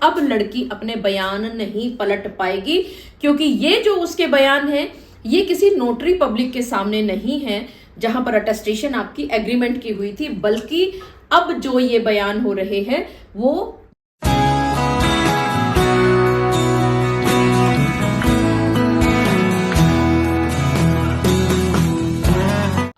अब लड़की अपने बयान नहीं पलट पाएगी, क्योंकि ये जो उसके बयान है ये किसी नोटरी पब्लिक के सामने नहीं है जहां पर अटेस्टेशन आपकी एग्रीमेंट की हुई थी, बल्कि अब जो ये बयान हो रहे हैं वो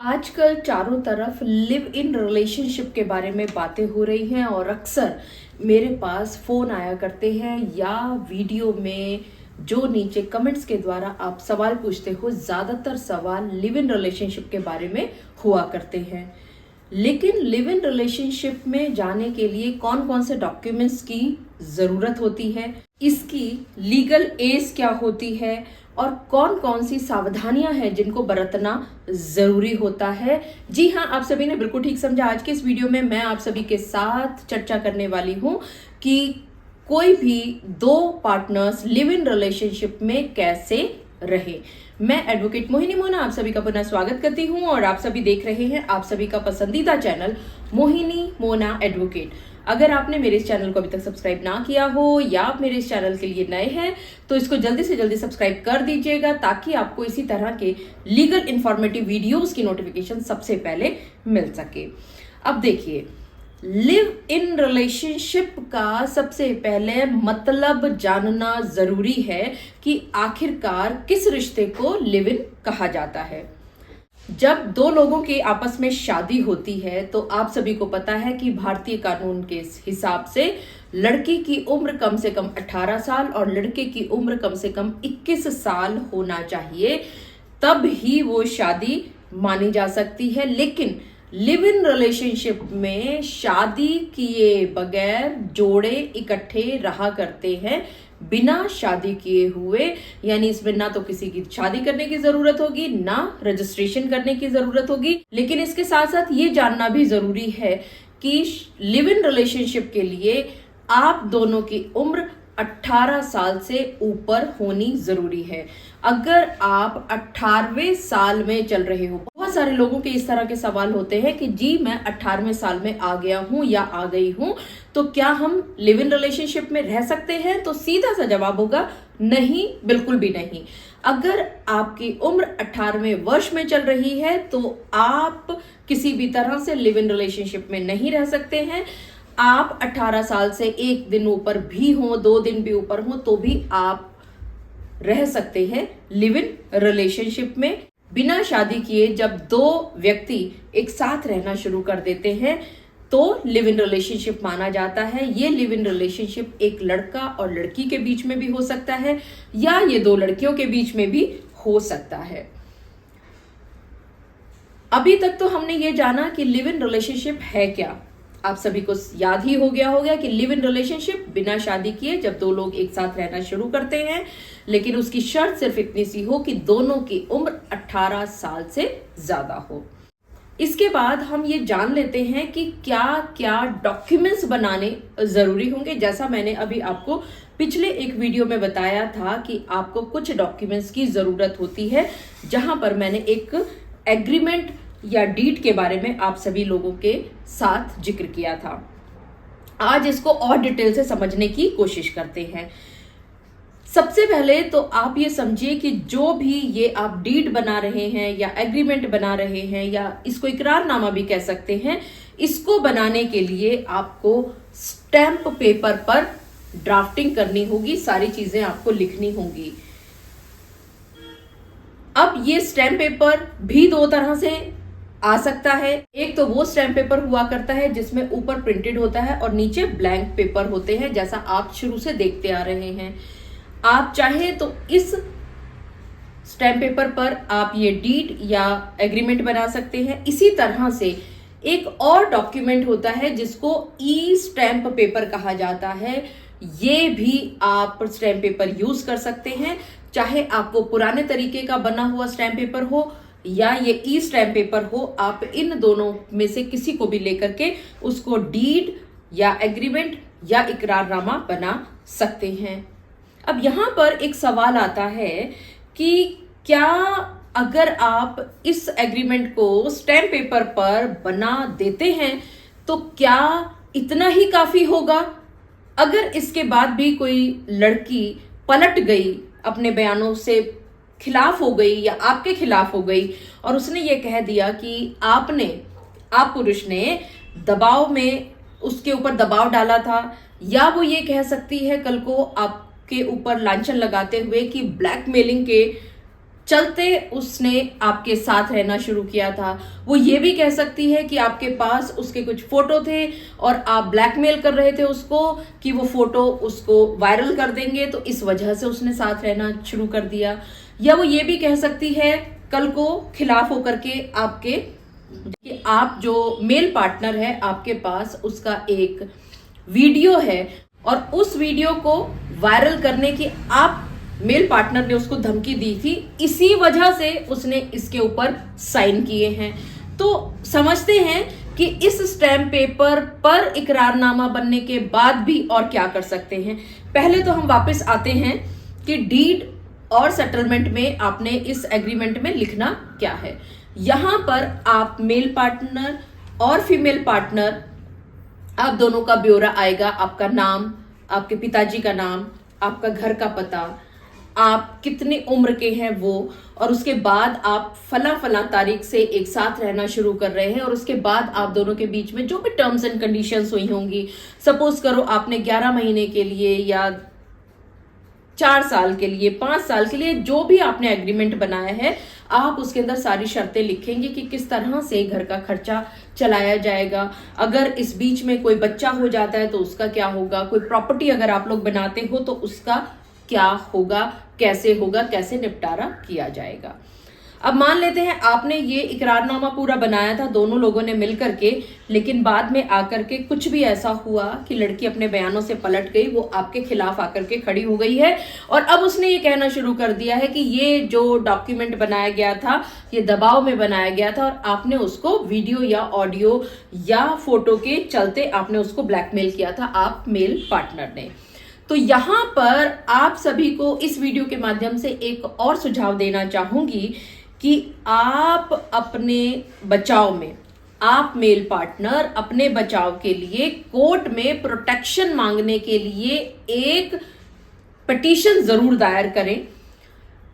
आजकल चारों तरफ लिव इन रिलेशनशिप के बारे में बातें हो रही हैं और अक्सर मेरे पास फोन आया करते हैं या वीडियो में जो नीचे कमेंट्स के द्वारा आप सवाल पूछते हो, ज्यादातर सवाल लिव इन रिलेशनशिप के बारे में हुआ करते हैं। लेकिन लिव इन रिलेशनशिप में जाने के लिए कौन कौन से डॉक्यूमेंट्स की जरूरत होती है, इसकी लीगल एज क्या होती है और कौन कौन सी सावधानियां हैं जिनको बरतना जरूरी होता है। जी हाँ, आप सभी ने बिल्कुल ठीक समझा। आज के इस वीडियो में मैं आप सभी के साथ चर्चा करने वाली हूं कि कोई भी दो पार्टनर्स लिव इन रिलेशनशिप में कैसे रहे। मैं एडवोकेट मोहिनी मोना आप सभी का पुनः स्वागत करती हूं और आप सभी देख रहे हैं आप सभी का पसंदीदा चैनल मोहिनी मोना एडवोकेट। अगर आपने मेरे इस चैनल को अभी तक सब्सक्राइब ना किया हो या आप मेरे इस चैनल के लिए नए हैं तो इसको जल्दी से जल्दी सब्सक्राइब कर दीजिएगा, ताकि आपको इसी तरह के लीगल इंफॉर्मेटिव वीडियोस की नोटिफिकेशन सबसे पहले मिल सके। अब देखिए, लिव इन रिलेशनशिप का सबसे पहले मतलब जानना जरूरी है कि आखिरकार किस रिश्ते को लिव इन कहा जाता है। जब दो लोगों की आपस में शादी होती है तो आप सभी को पता है कि भारतीय कानून के हिसाब से लड़की की उम्र कम से कम 18 साल और लड़के की उम्र कम से कम 21 साल होना चाहिए, तब ही वो शादी मानी जा सकती है। लेकिन लिव इन रिलेशनशिप में शादी किए बगैर जोड़े इकट्ठे रहा करते हैं बिना शादी किए हुए, यानी इसमें ना तो किसी की शादी करने की जरूरत होगी ना रजिस्ट्रेशन करने की जरूरत होगी। लेकिन इसके साथ साथ ये जानना भी जरूरी है कि लिव इन रिलेशनशिप के लिए आप दोनों की उम्र 18 साल से ऊपर होनी जरूरी है। अगर आप 18वें साल में चल रहे हो, बहुत सारे लोगों के इस तरह के सवाल होते हैं कि जी मैं 18वें साल में आ गया हूं या आ गई हूं, तो क्या हम लिव इन रिलेशनशिप में रह सकते हैं? तो सीधा सा जवाब होगा नहीं, बिल्कुल भी नहीं। अगर आपकी उम्र 18वें वर्ष में चल रही है तो आप किसी भी तरह से लिव इन रिलेशनशिप में नहीं रह सकते हैं। आप 18 साल से एक दिन ऊपर भी हो, 2 दिन भी ऊपर हो, तो भी आप रह सकते हैं लिव इन रिलेशनशिप में बिना शादी किए। जब दो व्यक्ति एक साथ रहना शुरू कर देते हैं तो लिव इन रिलेशनशिप माना जाता है। ये लिव इन रिलेशनशिप एक लड़का और लड़की के बीच में भी हो सकता है या ये दो लड़कियों के बीच में भी हो सकता है। अभी तक तो हमने ये जाना कि लिव इन रिलेशनशिप है क्या। आप सभी को याद ही हो गया होगा कि लिव इन रिलेशनशिप बिना शादी किए जब दो लोग एक साथ रहना शुरू करते हैं, लेकिन उसकी शर्त सिर्फ इतनी सी हो कि दोनों की उम्र 18 साल से ज्यादा हो। इसके बाद हम ये जान लेते हैं कि क्या क्या डॉक्यूमेंट्स बनाने जरूरी होंगे। जैसा मैंने अभी आपको पिछले एक वीडियो में बताया था कि आपको कुछ डॉक्यूमेंट्स की जरूरत होती है, जहां पर मैंने एक एग्रीमेंट या डीड के बारे में आप सभी लोगों के साथ जिक्र किया था। आज इसको और डिटेल से समझने की कोशिश करते हैं। सबसे पहले तो आप ये समझिए कि जो भी ये आप डीड बना रहे हैं या एग्रीमेंट बना रहे हैं या इसको इकरारनामा भी कह सकते हैं, इसको बनाने के लिए आपको स्टैंप पेपर पर ड्राफ्टिंग करनी होगी, सारी चीजें आपको लिखनी होंगी। अब ये स्टैंप पेपर भी दो तरह से आ सकता है। एक तो वो स्टैम्प पेपर हुआ करता है जिसमें ऊपर प्रिंटेड होता है और नीचे ब्लैंक पेपर होते हैं, जैसा आप शुरू से देखते आ रहे हैं। आप चाहे तो इस स्टैम्प पेपर पर आप ये डीड या एग्रीमेंट बना सकते हैं। इसी तरह से एक और डॉक्यूमेंट होता है जिसको ई स्टैम्प पेपर कहा जाता है। ये भी आप स्टैम्प पेपर यूज कर सकते हैं, चाहे आप वो पुराने तरीके का बना हुआ स्टैम्प पेपर हो या ये ई स्टैम्प पेपर हो। आप इन दोनों में से किसी को भी लेकर के उसको डीड या एग्रीमेंट या इकरारनामा बना सकते हैं। अब यहां पर एक सवाल आता है कि क्या अगर आप इस एग्रीमेंट को स्टैम्प पेपर पर बना देते हैं तो क्या इतना ही काफी होगा? अगर इसके बाद भी कोई लड़की पलट गई, अपने बयानों से खिलाफ हो गई या आपके खिलाफ हो गई और उसने ये कह दिया कि आप पुरुष ने दबाव में उसके ऊपर दबाव डाला था, या वो ये कह सकती है कल को आपके ऊपर लांछन लगाते हुए कि ब्लैकमेलिंग के चलते उसने आपके साथ रहना शुरू किया था। वो ये भी कह सकती है कि आपके पास उसके कुछ फोटो थे और आप ब्लैकमेल कर रहे थे उसको कि वो फोटो उसको वायरल कर देंगे, तो इस वजह से उसने साथ रहना शुरू कर दिया। या वो ये भी कह सकती है कल को खिलाफ होकर के आपके कि आप जो मेल पार्टनर है आपके पास उसका एक वीडियो है और उस वीडियो को वायरल करने की आप मेल पार्टनर ने उसको धमकी दी थी, इसी वजह से उसने इसके ऊपर साइन किए हैं। तो समझते हैं कि इस स्टैम्प पेपर पर इकरारनामा बनने के बाद भी और क्या कर सकते हैं। पहले तो हम वापस आते हैं कि डीड और सेटलमेंट में आपने इस एग्रीमेंट में लिखना क्या है। यहां पर आप मेल पार्टनर और फीमेल पार्टनर, आप दोनों का ब्यौरा आएगा, आपका नाम, आपके पिताजी का नाम, आपका घर का पता, आप कितनी उम्र के हैं वो, और उसके बाद आप फला तारीख से एक साथ रहना शुरू कर रहे हैं और उसके बाद आप दोनों के बीच में जो भी टर्म्स एंड कंडीशंस हुई होंगी, सपोज करो आपने 11 महीने के लिए या 4 साल के लिए, 5 साल के लिए, जो भी आपने एग्रीमेंट बनाया है, आप उसके अंदर सारी शर्तें लिखेंगे कि किस तरह से घर का खर्चा चलाया जाएगा। अगर इस बीच में कोई बच्चा हो जाता है तो उसका क्या होगा, कोई प्रॉपर्टी अगर आप लोग बनाते हो तो उसका क्या होगा, कैसे निपटारा किया जाएगा। अब मान लेते हैं आपने ये इकरारनामा पूरा बनाया था दोनों लोगों ने मिलकर के, लेकिन बाद में आकर के कुछ भी ऐसा हुआ कि लड़की अपने बयानों से पलट गई, वो आपके खिलाफ आकर के खड़ी हो गई है और अब उसने ये कहना शुरू कर दिया है कि ये जो डॉक्यूमेंट बनाया गया था ये दबाव में बनाया गया था और आपने उसको वीडियो या ऑडियो या फोटो के चलते आपने उसको ब्लैकमेल किया था, आप मेल पार्टनर ने। तो यहां पर आप सभी को इस वीडियो के माध्यम से एक और सुझाव देना चाहूंगी कि आप अपने बचाव में, आप मेल पार्टनर अपने बचाव के लिए कोर्ट में प्रोटेक्शन मांगने के लिए एक पिटीशन जरूर दायर करें।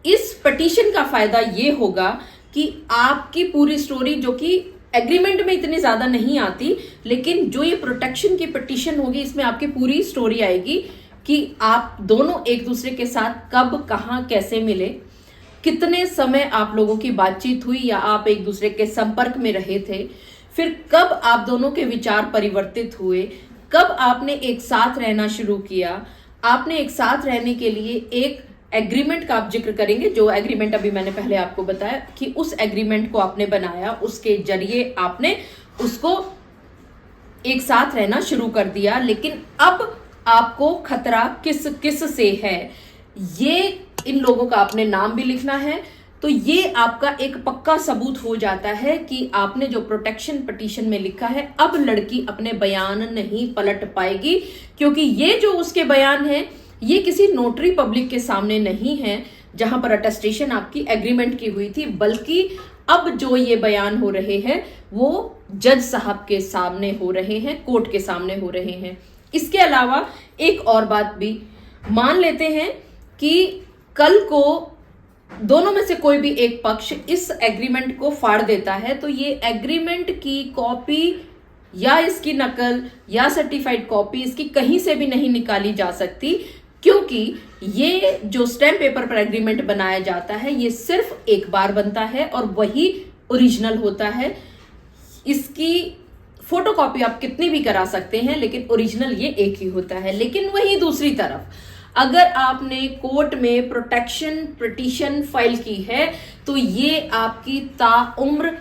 इस पिटीशन का फायदा ये होगा कि आपकी पूरी स्टोरी, जो कि एग्रीमेंट में इतनी ज्यादा नहीं आती, लेकिन जो ये प्रोटेक्शन की पिटीशन होगी इसमें आपकी पूरी स्टोरी आएगी कि आप दोनों एक दूसरे के साथ कब, कहां, कैसे मिले, कितने समय आप लोगों की बातचीत हुई या आप एक दूसरे के संपर्क में रहे थे, फिर कब आप दोनों के विचार परिवर्तित हुए, कब आपने एक साथ रहना शुरू किया। आपने एक साथ रहने के लिए एक एग्रीमेंट का आप जिक्र करेंगे, जो एग्रीमेंट अभी मैंने पहले आपको बताया कि उस एग्रीमेंट को आपने बनाया, उसके जरिए आपने उसको एक साथ रहना शुरू कर दिया। लेकिन अब आपको खतरा किस से है, ये इन लोगों का आपने नाम भी लिखना है। तो ये आपका एक पक्का सबूत हो जाता है कि आपने जो प्रोटेक्शन पिटीशन में लिखा है, अब लड़की अपने बयान नहीं पलट पाएगी, क्योंकि ये जो उसके बयान है ये किसी नोटरी पब्लिक के सामने नहीं है जहां पर अटेस्टेशन आपकी एग्रीमेंट की हुई थी, बल्कि अब जो ये बयान हो रहे हैं वो जज साहब के सामने हो रहे हैं, कोर्ट के सामने हो रहे हैं। इसके अलावा एक और बात भी, मान लेते हैं कि कल को दोनों में से कोई भी एक पक्ष इस एग्रीमेंट को फाड़ देता है, तो ये एग्रीमेंट की कॉपी या इसकी नकल या सर्टिफाइड कॉपी इसकी कहीं से भी नहीं निकाली जा सकती, क्योंकि ये जो स्टैम्प पेपर पर एग्रीमेंट बनाया जाता है ये सिर्फ एक बार बनता है और वही ओरिजिनल होता है। इसकी फोटोकॉपी आप कितनी भी करा सकते हैं, लेकिन ओरिजिनल ये एक ही होता है। लेकिन वही दूसरी तरफ अगर आपने कोर्ट में प्रोटेक्शन पिटीशन फाइल की है तो ये आपकी ताउम्र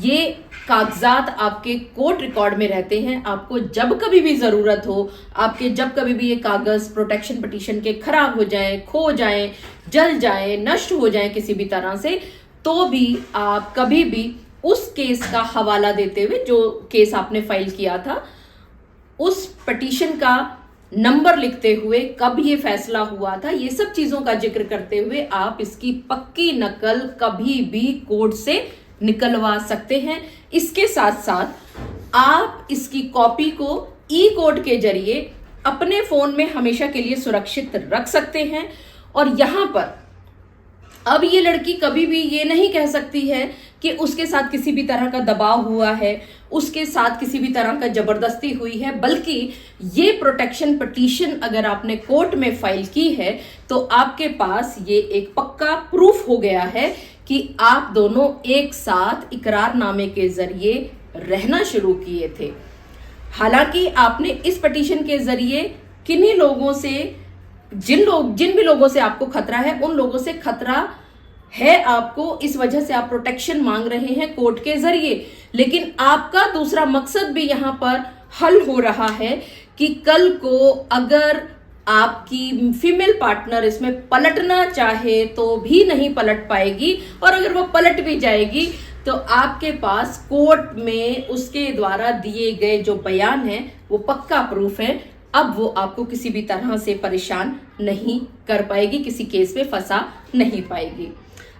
ये कागजात आपके कोर्ट रिकॉर्ड में रहते हैं। आपको जब कभी भी जरूरत हो, आपके जब कभी भी ये कागज प्रोटेक्शन पिटीशन के खराब हो जाए, खो जाए, जल जाए, नष्ट हो जाए किसी भी तरह से, तो भी आप कभी भी उस केस का हवाला देते हुए, जो केस आपने फाइल किया था, उस पिटीशन का नंबर लिखते हुए, कब ये फैसला हुआ था, ये सब चीजों का जिक्र करते हुए आप इसकी पक्की नकल कभी भी कोर्ट से निकलवा सकते हैं। इसके साथ साथ आप इसकी कॉपी को ई कोर्ट के जरिए अपने फोन में हमेशा के लिए सुरक्षित रख सकते हैं। और यहां पर अब ये लड़की कभी भी ये नहीं कह सकती है कि उसके साथ किसी भी तरह का दबाव हुआ है, उसके साथ किसी भी तरह का जबरदस्ती हुई है, बल्कि ये प्रोटेक्शन पिटीशन अगर आपने कोर्ट में फाइल की है तो आपके पास ये एक पक्का प्रूफ हो गया है कि आप दोनों एक साथ इकरारनामे के जरिए रहना शुरू किए थे। हालांकि आपने इस पिटीशन के जरिए किन्हीं लोगों से, जिन भी लोगों से आपको खतरा है, उन लोगों से खतरा है आपको, इस वजह से आप प्रोटेक्शन मांग रहे हैं कोर्ट के जरिए। लेकिन आपका दूसरा मकसद भी यहां पर हल हो रहा है कि कल को अगर आपकी फीमेल पार्टनर इसमें पलटना चाहे तो भी नहीं पलट पाएगी, और अगर वो पलट भी जाएगी तो आपके पास कोर्ट में उसके द्वारा दिए गए जो बयान है वो पक्का प्रूफ है। अब वो आपको किसी भी तरह से परेशान नहीं कर पाएगी, किसी केस में फंसा नहीं पाएगी।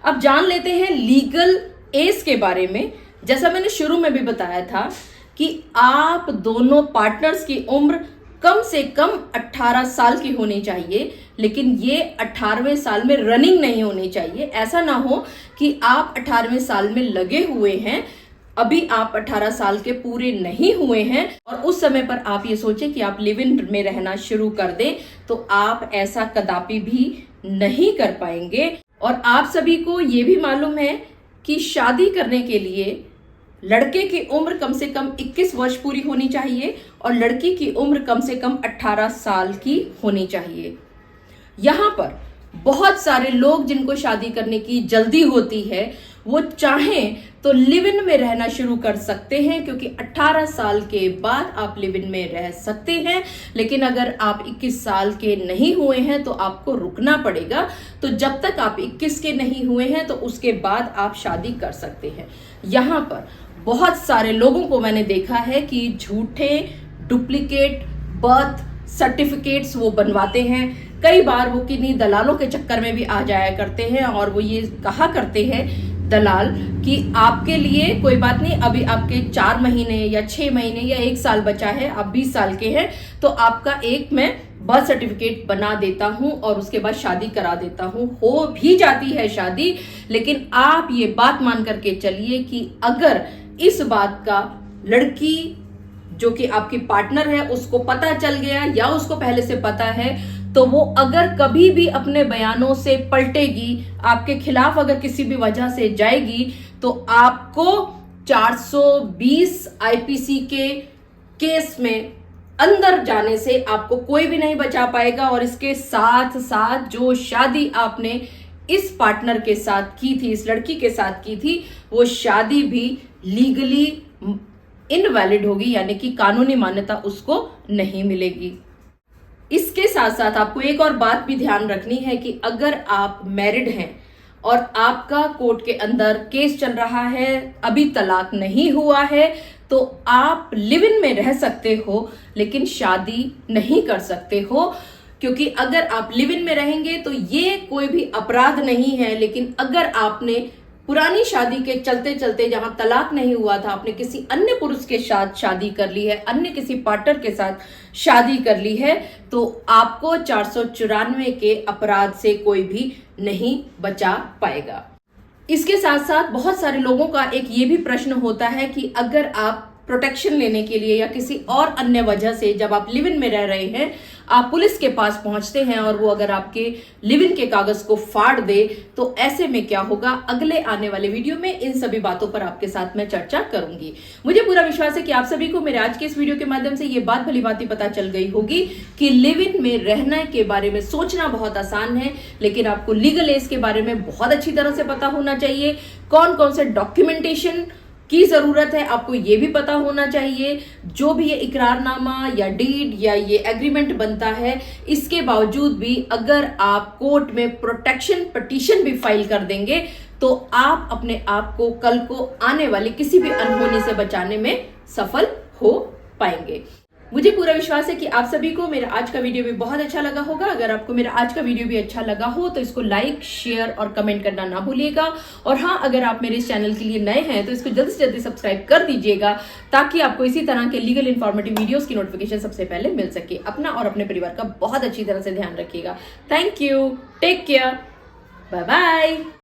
अब जान लेते हैं लीगल एज के बारे में। जैसा मैंने शुरू में भी बताया था कि आप दोनों पार्टनर्स की उम्र कम से कम 18 साल की होनी चाहिए, लेकिन ये 18वें साल में रनिंग नहीं होनी चाहिए। ऐसा ना हो कि आप 18वें साल में लगे हुए हैं, अभी आप 18 साल के पूरे नहीं हुए हैं और उस समय पर आप ये सोचें कि आप लिव इन में रहना शुरू कर दें, तो आप ऐसा कदापि भी नहीं कर पाएंगे। और आप सभी को ये भी मालूम है कि शादी करने के लिए लड़के की उम्र कम से कम 21 वर्ष पूरी होनी चाहिए और लड़की की उम्र कम से कम 18 साल की होनी चाहिए। यहां पर बहुत सारे लोग जिनको शादी करने की जल्दी होती है, वो चाहें तो लिव इन में रहना शुरू कर सकते हैं, क्योंकि 18 साल के बाद आप लिव इन में रह सकते हैं। लेकिन अगर आप 21 साल के नहीं हुए हैं तो आपको रुकना पड़ेगा। तो जब तक आप 21 के नहीं हुए हैं तो उसके बाद आप शादी कर सकते हैं। यहां पर बहुत सारे लोगों को मैंने देखा है कि झूठे डुप्लीकेट बर्थ सर्टिफिकेट्स वो बनवाते हैं। कई बार वो किन्हीं दलालों के चक्कर में भी आ जाया करते हैं और वो ये कहा करते हैं दलाल कि आपके लिए कोई बात नहीं, अभी आपके 4 महीने या 6 महीने या 1 साल बचा है, आप 20 साल के हैं, तो आपका एक मैं बर्थ सर्टिफिकेट बना देता हूं और उसके बाद शादी करा देता हूं। हो भी जाती है शादी, लेकिन आप ये बात मान करके चलिए कि अगर इस बात का लड़की जो कि आपकी पार्टनर है उसको पता चल गया या उसको पहले से पता है, तो वो अगर कभी भी अपने बयानों से पलटेगी, आपके खिलाफ अगर किसी भी वजह से जाएगी, तो आपको 420 आईपीसी के केस में अंदर जाने से आपको कोई भी नहीं बचा पाएगा। और इसके साथ साथ जो शादी आपने इस पार्टनर के साथ की थी, इस लड़की के साथ की थी, वो शादी भी लीगली इनवैलिड होगी, यानी कि कानूनी मान्यता उसको नहीं मिलेगी। इसके साथ साथ आपको एक और बात भी ध्यान रखनी है कि अगर आप मैरिड हैं और आपका कोर्ट के अंदर केस चल रहा है, अभी तलाक नहीं हुआ है, तो आप लिव इन में रह सकते हो लेकिन शादी नहीं कर सकते हो। क्योंकि अगर आप लिव इन में रहेंगे तो ये कोई भी अपराध नहीं है, लेकिन अगर आपने पुरानी शादी के चलते चलते जहां तलाक नहीं हुआ था, आपने किसी अन्य पुरुष के साथ शादी कर ली है, अन्य किसी पार्टनर के साथ शादी कर ली है, तो आपको 494 के अपराध से कोई भी नहीं बचा पाएगा। इसके साथ साथ बहुत सारे लोगों का एक ये भी प्रश्न होता है कि अगर आप प्रोटेक्शन लेने के लिए या किसी और अन्य वजह से जब आप लिव इन में रह रहे हैं, आप पुलिस के पास पहुंचते हैं और वो अगर आपके लिव इन के कागज को फाड़ दे, तो ऐसे में क्या होगा। अगले आने वाले वीडियो में इन सभी बातों पर आपके साथ मैं चर्चा करूंगी। मुझे पूरा विश्वास है कि आप सभी को मेरे आज के इस वीडियो के माध्यम से ये बात भली भांति पता चल गई होगी कि लिव इन में रहने के बारे में सोचना बहुत आसान है, लेकिन आपको लीगल एज के बारे में बहुत अच्छी तरह से पता होना चाहिए। कौन कौन से डॉक्यूमेंटेशन की जरूरत है आपको ये भी पता होना चाहिए। जो भी ये इकरारनामा या डीड या ये एग्रीमेंट बनता है, इसके बावजूद भी अगर आप कोर्ट में प्रोटेक्शन पिटीशन भी फाइल कर देंगे, तो आप अपने आप को कल को आने वाली किसी भी अनहोनी से बचाने में सफल हो पाएंगे। मुझे पूरा विश्वास है कि आप सभी को मेरा आज का वीडियो भी बहुत अच्छा लगा होगा। अगर आपको मेरा आज का वीडियो भी अच्छा लगा हो तो इसको लाइक, शेयर और कमेंट करना ना भूलिएगा। और हाँ, अगर आप मेरे इस चैनल के लिए नए हैं तो इसको जल्दी से जल्दी सब्सक्राइब कर दीजिएगा, ताकि आपको इसी तरह के लीगल इन्फॉर्मेटिव वीडियोस की नोटिफिकेशन सबसे पहले मिल सके। अपना और अपने परिवार का बहुत अच्छी तरह से ध्यान रखिएगा। Thank you, take care, bye bye.